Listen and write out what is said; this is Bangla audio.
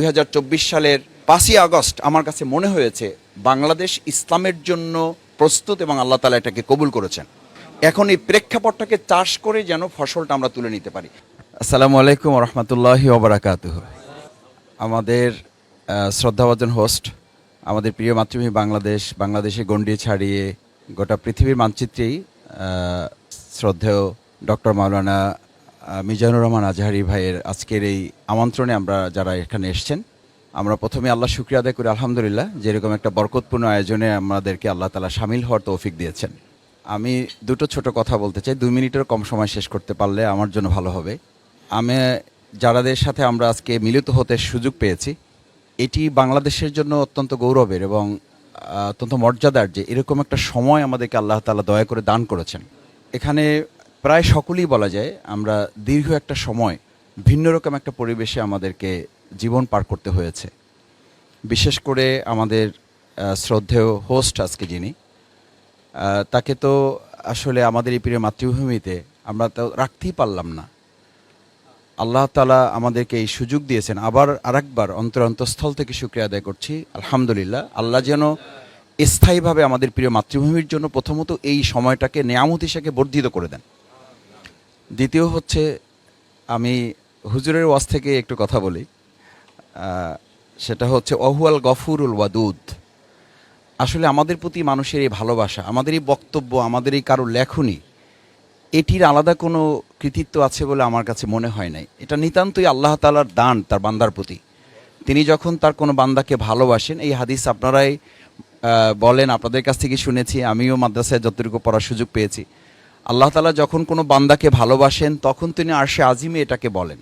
2024 সালের 5ই আগস্ট আমার কাছে মনে হয়েছে বাংলাদেশ ইসলামের জন্য প্রস্তুত এবং আল্লাহ তাআলা এটাকে কবুল করেছেন। এখন এই প্রেক্ষাপটটাকে চাষ করে যেন ফসলটা আমরা তুলে নিতে পারি। আসসালামু আলাইকুম ওয়া রাহমাতুল্লাহি ওয়া বারাকাতুহু। আমাদের শ্রদ্ধাভাজন হোস্ট, আমাদের প্রিয় মাতৃভূমি বাংলাদেশে গণ্ডি ছাড়িয়ে গোটা পৃথিবীর মানচিত্রেই শ্রদ্ধেয় ডক্টর মাওলানা মিজানুর রহমান আজহারি ভাইয়ের আজকের এই আমন্ত্রণে আমরা যারা এখানে এসেছেন, আমরা প্রথমে আল্লাহ শুকরিয়া আদায় করি আলহামদুলিল্লাহ, যেরকম একটা বরকতপূর্ণ আয়োজনে আমাদেরকে আল্লাহ তাআলা শামিল হওয়ার তৌফিক দিয়েছেন। আমি দুটো ছোট কথা বলতে চাই, 2 মিনিটের কম সময় শেষ করতে পারলে আমার জন্য ভালো হবে। আমি যারাদের সাথে আমরা আজকে মিলিত হতে সুযোগ পেয়েছি, এটি বাংলাদেশের জন্য অত্যন্ত গৌরবের এবং অত্যন্ত মর্যাদার যে এরকম একটা সময় আমাদেরকে আল্লাহ তাআলা দয়া করে দান করেছেন। এখানে প্রায় সকলেই বলা যায় আমরা দীর্ঘ একটা সময় ভিন্ন রকম একটা পরিবেশে আমাদেরকে জীবন পার করতে হয়েছে। বিশেষ করে আমাদের শ্রদ্ধেয় হোস্ট আজকে যিনি, তাকে তো আসলে আমাদের এই প্রিয় মাতৃভূমিতে আমরা তো রাখতেই পারলাম না। আল্লাহ তাআলা আমাদেরকে এই সুযোগ দিয়েছেন। আবার আরেকবার অন্তরস্থল থেকে শুকরিয়া আদায় করছি আলহামদুলিল্লাহ। আল্লাহ যেন স্থায়ীভাবে আমাদের প্রিয় মাতৃভূমির জন্য প্রথমত এই সময়টাকে নেয়ামত হিসেবে বর্ধিত করে দেন। দ্বিতীয় হচ্ছে, আমি হুজুরের ওয়াজ থেকে একটু কথা বলি, সেটা হচ্ছে অহুয়াল গফুরুল ওয়াদুদ। আসলে আমাদের প্রতি মানুষের এই ভালোবাসা, আমাদের এই বক্তব্য, আমাদের এই কারো লেখনী, এটির আলাদা কোনো কৃতিত্ব আছে বলে আমার কাছে মনে হয় নাই। এটা নিতান্তই আল্লাহ তাআলার দান তার বান্দার প্রতি। তিনি যখন তার কোনো বান্দাকে ভালোবাসেন, এই হাদিস আপনারাই বলেন, আপনাদের কাছ থেকে শুনেছি, আমিও মাদ্রাসায় যতটুকু পড়ার সুযোগ পেয়েছি, আল্লাহ তাআলা যখন কোনো বান্দাকে ভালোবাসেন তখন তিনি আরশে আজিমে এটাকে বলেন।